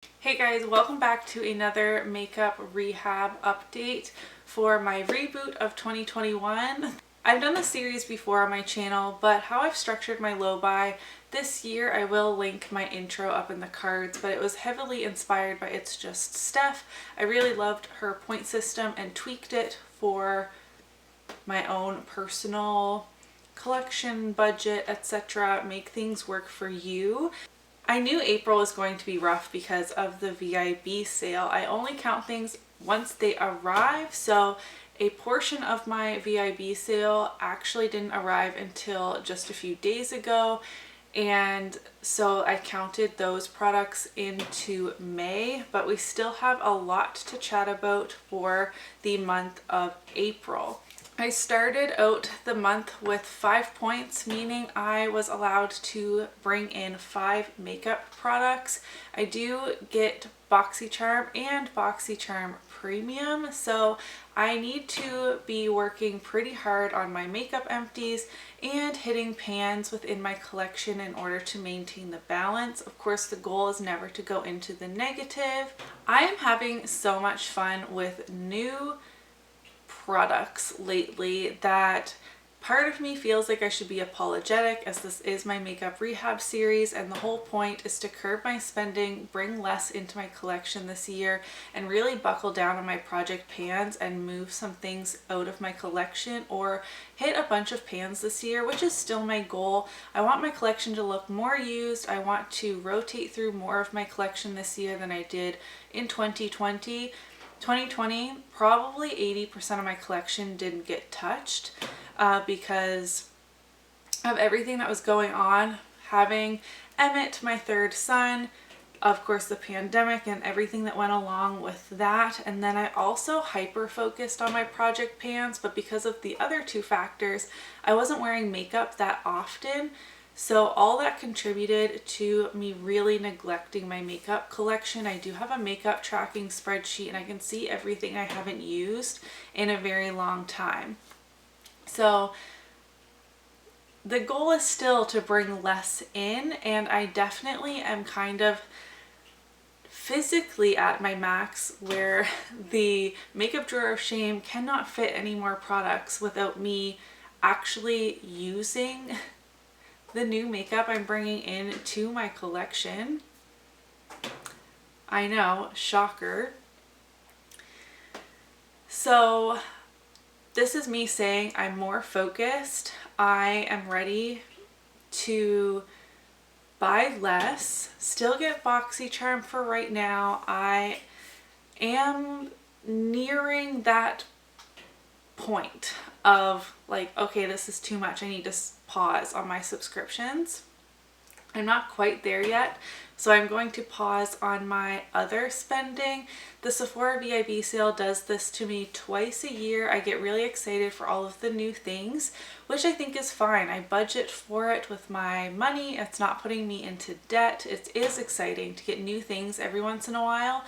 Hey guys, welcome back to another makeup rehab update for my reboot of 2021. I've done this series before on my channel, but how I've structured my low buy this year, I will link my intro up in the cards, but it was heavily inspired by It's Just Steph. I really loved her point system and tweaked it for my own personal collection, budget, etc. Make things work for you. I knew April was going to be rough because of the VIB sale. I only count things once they arrive, so a portion of my VIB sale actually didn't arrive until just a few days ago, and so I counted those products into May, but we still have a lot to chat about for the month of April. I started out the month with 5 points, meaning I was allowed to bring in 5 makeup products. I do get BoxyCharm and BoxyCharm Premium, so I need to be working pretty hard on my makeup empties and hitting pans within my collection in order to maintain the balance. Of course, the goal is never to go into the negative. I am having so much fun with new products lately that part of me feels like I should be apologetic, as this is my makeup rehab series and the whole point is to curb my spending, bring less into my collection this year, and really buckle down on my project pans and move some things out of my collection or hit a bunch of pans this year, which is still my goal. I want my collection to look more used. I want to rotate through more of my collection this year than I did in 2020. 2020, probably 80% of my collection didn't get touched because of everything that was going on. Having Emmett, my third son, of course the pandemic and everything that went along with that. And then I also hyper focused on my project pans, but because of the other two factors, I wasn't wearing makeup that often. So all that contributed to me really neglecting my makeup collection. I do have a makeup tracking spreadsheet and I can see everything I haven't used in a very long time. So the goal is still to bring less in, and I definitely am kind of physically at my max where the makeup drawer of shame cannot fit any more products without me actually using the new makeup I'm bringing in to my collection. I know, shocker. So this is me saying I'm more focused. I am ready to buy less, still get BoxyCharm for right now. I am nearing that point of like, okay, this is too much. I need to pause on my subscriptions. I'm not quite there yet, so I'm going to pause on my other spending. The Sephora VIB sale does this to me twice a year. I get really excited for all of the new things, which I think is fine. I budget for it with my money. It's not putting me into debt. It is exciting to get new things every once in a while,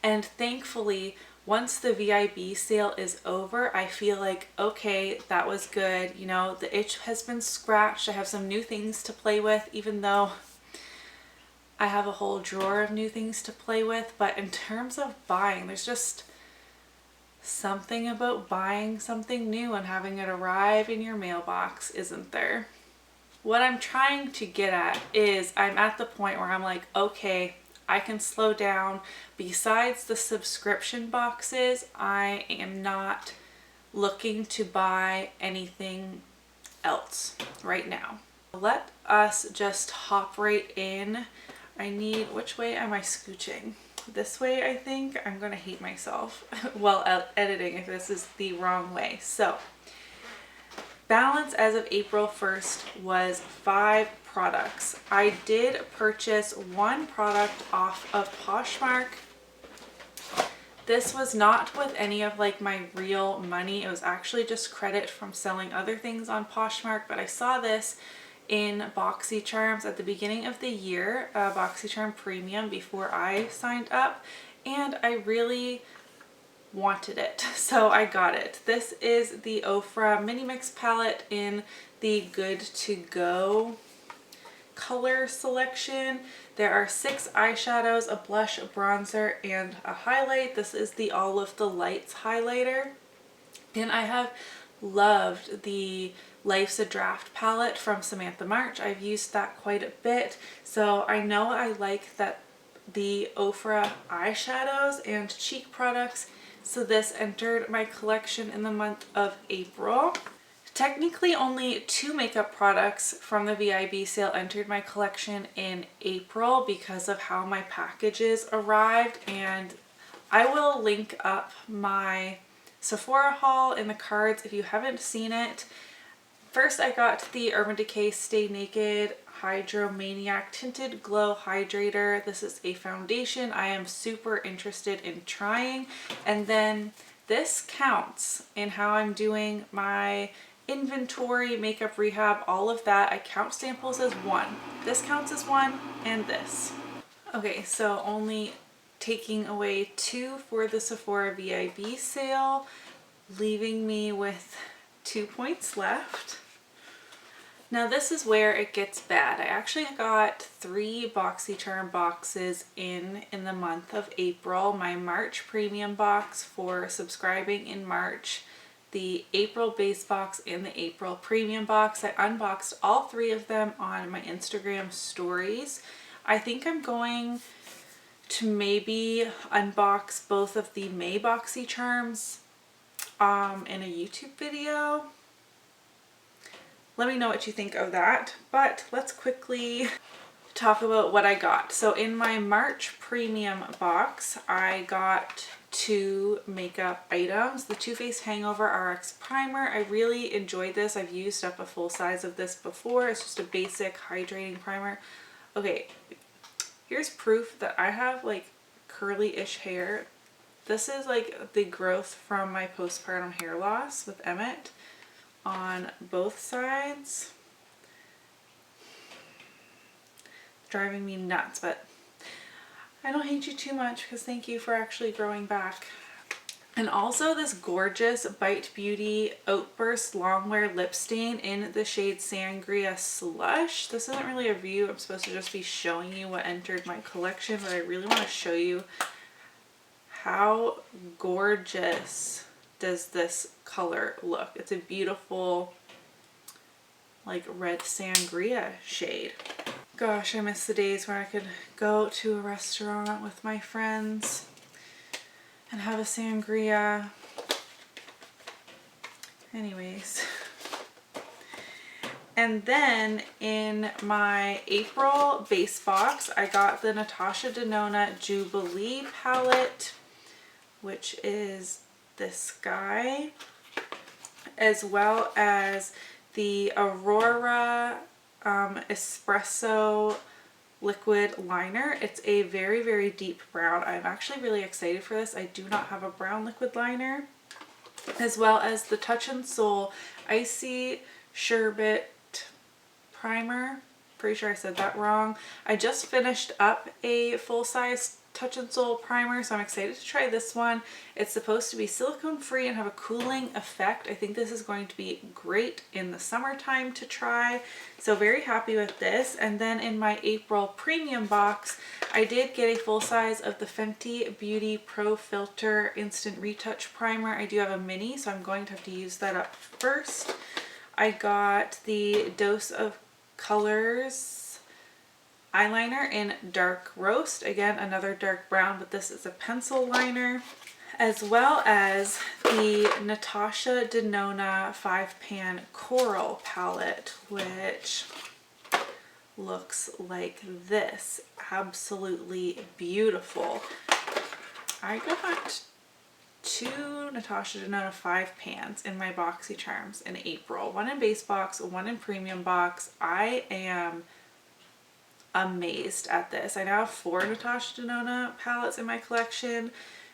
and thankfully once the VIB sale is over, I feel like, okay, that was good. You know, the itch has been scratched. I have some new things to play with, even though I have a whole drawer of new things to play with. But in terms of buying, there's just something about buying something new and having it arrive in your mailbox, isn't there? What I'm trying to get at is I'm at the point where I'm like, okay, I can slow down. Besides the subscription boxes, I am not looking to buy anything else right now. Let us just hop right in. Which way am I scooching? This way, I think. I'm gonna hate myself while editing if this is the wrong way. So, balance as of April 1st was 5 products. I did purchase 1 product off of Poshmark. This was not with any of like my real money. It was actually just credit from selling other things on Poshmark, but I saw this in BoxyCharms at the beginning of the year, BoxyCharm Premium, before I signed up, and I really wanted it, so I got it. This is the Ofra Mini Mix palette in the Good to Go color selection. There are 6 eyeshadows, a blush, a bronzer, and a highlight. This is the All of the Lights highlighter. And I have loved the Life's a Draft palette from Samantha March. I've used that quite a bit. So I know I like that the Ofra eyeshadows and cheek products. So this entered my collection in the month of April. Technically only 2 makeup products from the VIB sale entered my collection in April because of how my packages arrived, and I will link up my Sephora haul in the cards if you haven't seen it. First I got the Urban Decay Stay Naked Hydromaniac Tinted Glow Hydrator. This is a foundation I am super interested in trying, and then this counts in how I'm doing my inventory, makeup rehab, all of that. I count samples as 1. This counts as 1, and this. Okay, so only taking away 2 for the Sephora VIB sale, leaving me with 2 points left. Now this is where it gets bad. I actually got 3 BoxyCharm boxes in the month of April. My March premium box for subscribing in March, the April base box, and the April premium box. I unboxed all 3 of them on my Instagram stories. I think I'm going to maybe unbox both of the May BoxyCharms in a YouTube video. Let me know what you think of that, but let's quickly talk about what I got. So in my March premium box, I got 2 makeup items. The Too Faced Hangover RX Primer. I really enjoyed this. I've used up a full size of this before. It's just a basic hydrating primer. Okay, here's proof that I have like curly-ish hair. This is like the growth from my postpartum hair loss with Emmett on both sides. It's driving me nuts, but I don't hate you too much because thank you for actually growing back. And also this gorgeous Bite Beauty Outburst Longwear Lip Stain in the shade Sangria Slush. This isn't really a review. I'm supposed to just be showing you what entered my collection, but I really want to show you how gorgeous does this color look. It's a beautiful like red sangria shade. Gosh, I miss the days where I could go to a restaurant with my friends and have a sangria. Anyways. And then in my April base box, I got the Natasha Denona Jubilee palette, which is this guy, as well as the Aurora Espresso liquid liner. It's a very, very deep brown. I'm actually really excited for this. I do not have a brown liquid liner. As well as the Touch and Soul Icy Sherbet primer. Pretty sure I said that wrong. I just finished up a full-size Touch and Soul primer, so I'm excited to try this one. It's supposed to be silicone free and have a cooling effect. I think this is going to be great in the summertime to try, so very happy with this. And then in my April premium box, I did get a full size of the Fenty Beauty Pro Filter Instant Retouch Primer. I do have a mini, so I'm going to have to use that up first. I got the Dose of Colors eyeliner in Dark Roast. Again, another dark brown, but this is a pencil liner. As well as the Natasha Denona 5-pan Coral palette, which looks like this. Absolutely beautiful. I got 2 Natasha Denona 5-pans in my BoxyCharms in April. One in base box, one in premium box. I am amazed at this. I now have 4 Natasha Denona palettes in my collection,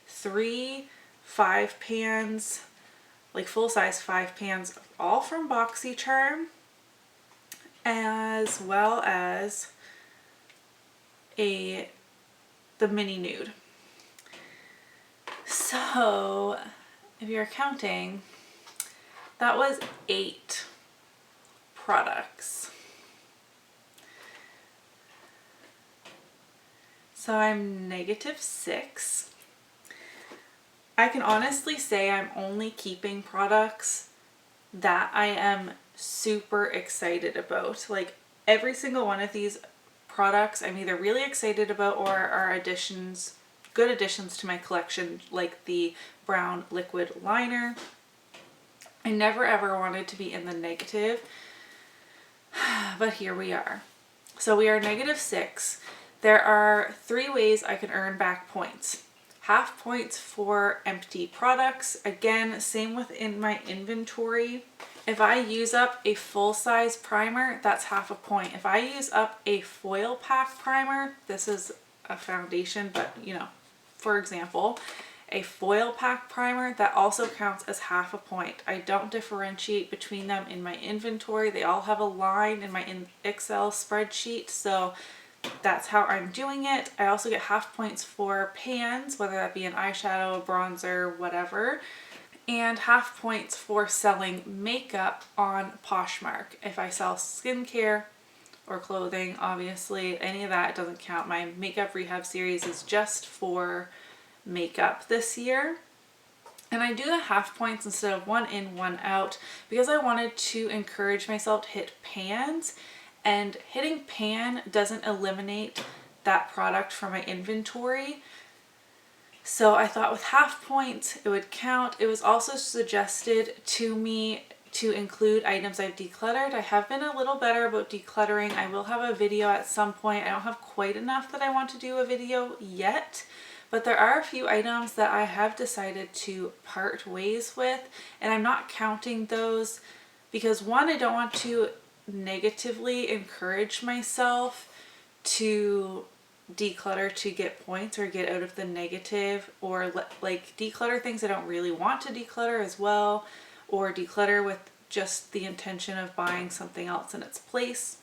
3 5-pans, like full-size 5-pans, all from BoxyCharm, as well as the mini nude. So if you're counting, that was 8 products. So I'm -6. I can honestly say I'm only keeping products that I am super excited about. Like every single one of these products I'm either really excited about or are additions, good additions to my collection, like the brown liquid liner. I never ever wanted to be in the negative, but here we are. So we are -6. There are 3 ways I can earn back points. Half points for empty products. Again, same within my inventory. If I use up a full-size primer, that's half a point. If I use up a foil pack primer, this is a foundation, but you know, for example, a foil pack primer, that also counts as half a point. I don't differentiate between them in my inventory. They all have a line in my Excel spreadsheet, so that's how I'm doing it. I also get half points for pans, whether that be an eyeshadow, a bronzer, whatever, and half points for selling makeup on Poshmark. If I sell skincare or clothing, obviously any of that doesn't count. My makeup rehab series is just for makeup this year. And I do the half points instead of 1 in, 1 out because I wanted to encourage myself to hit pans, and hitting pan doesn't eliminate that product from my inventory. So I thought with half points it would count. It was also suggested to me to include items I've decluttered. I have been a little better about decluttering. I will have a video at some point. I don't have quite enough that I want to do a video yet, but there are a few items that I have decided to part ways with, and I'm not counting those because, one, I don't want to negatively encourage myself to declutter to get points or get out of the negative, or like declutter things I don't really want to declutter as well, or declutter with just the intention of buying something else in its place.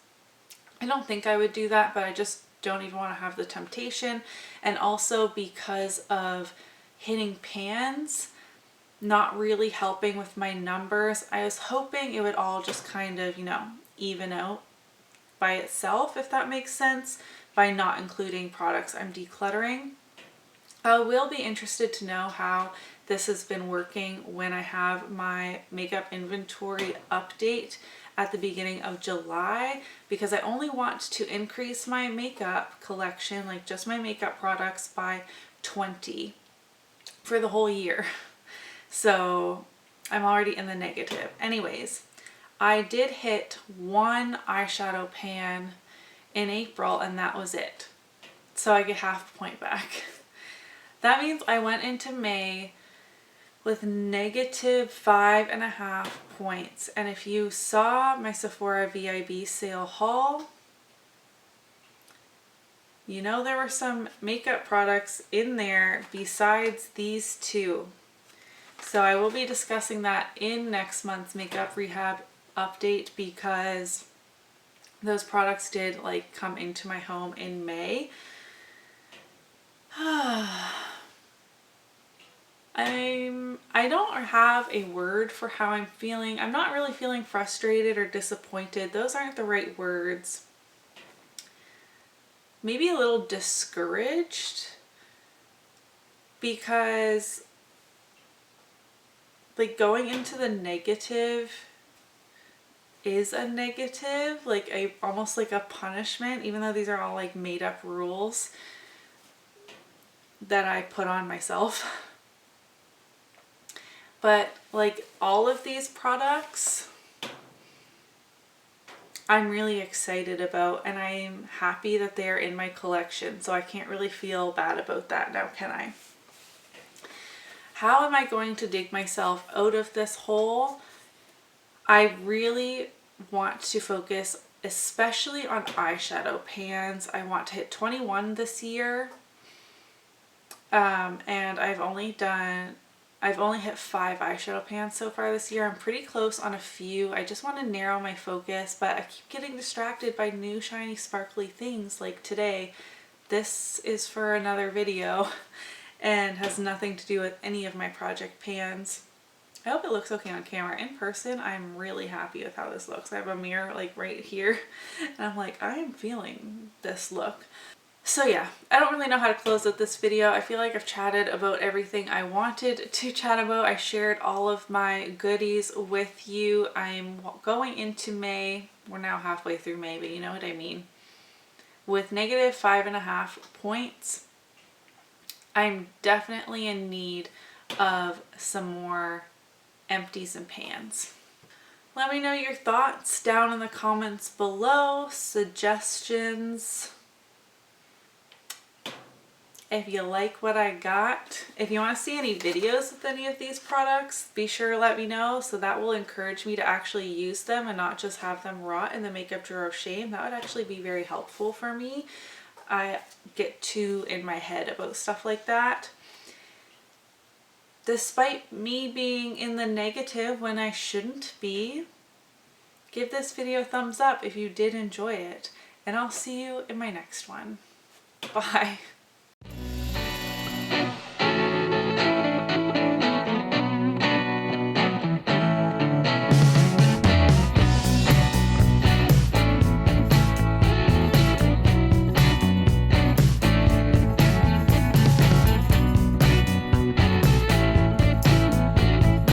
I don't think I would do that, but I just don't even want to have the temptation. And also because of hitting pans not really helping with my numbers, I was hoping it would all just kind of, you know, even out by itself, if that makes sense, by not including products I'm decluttering. I will be interested to know how this has been working when I have my makeup inventory update at the beginning of July, because I only want to increase my makeup collection, like just my makeup products, by 20 for the whole year. So I'm already in the negative. Anyways, I did hit 1 eyeshadow pan in April and that was it. So I get half a point back. That means I went into May with -5.5 points. And if you saw my Sephora VIB sale haul, you know there were some makeup products in there besides these 2. So I will be discussing that in next month's makeup rehab update, because those products did like come into my home in May. I don't have a word for how I'm feeling. I'm not really feeling frustrated or disappointed. Those aren't the right words. Maybe a little discouraged, because like going into the negative is a negative, like almost like a punishment, even though these are all like made up rules that I put on myself. But like all of these products I'm really excited about, and I'm happy that they're in my collection, so I can't really feel bad about that now, can I? How am I going to dig myself out of this hole? I really want to focus especially on eyeshadow pans. I want to hit 21 this year, and I've only hit 5 eyeshadow pans so far this year. I'm pretty close on a few. I just want to narrow my focus, but I keep getting distracted by new shiny sparkly things like today. This is for another video and has nothing to do with any of my project pans. I hope it looks okay on camera. In person, I'm really happy with how this looks. I have a mirror like right here and I'm like, I am feeling this look. So yeah, I don't really know how to close out this video. I feel like I've chatted about everything I wanted to chat about. I shared all of my goodies with you. I'm going into May. We're now halfway through May, but you know what I mean. With negative 5.5 points, I'm definitely in need of some more empties and pans. Let me know your thoughts down in the comments below, suggestions. If you like what I got, if you want to see any videos with any of these products, be sure to let me know, so that will encourage me to actually use them and not just have them rot in the makeup drawer of shame. That would actually be very helpful for me. I get too in my head about stuff like that. Despite me being in the negative when I shouldn't be, give this video a thumbs up if you did enjoy it, and I'll see you in my next one. Bye.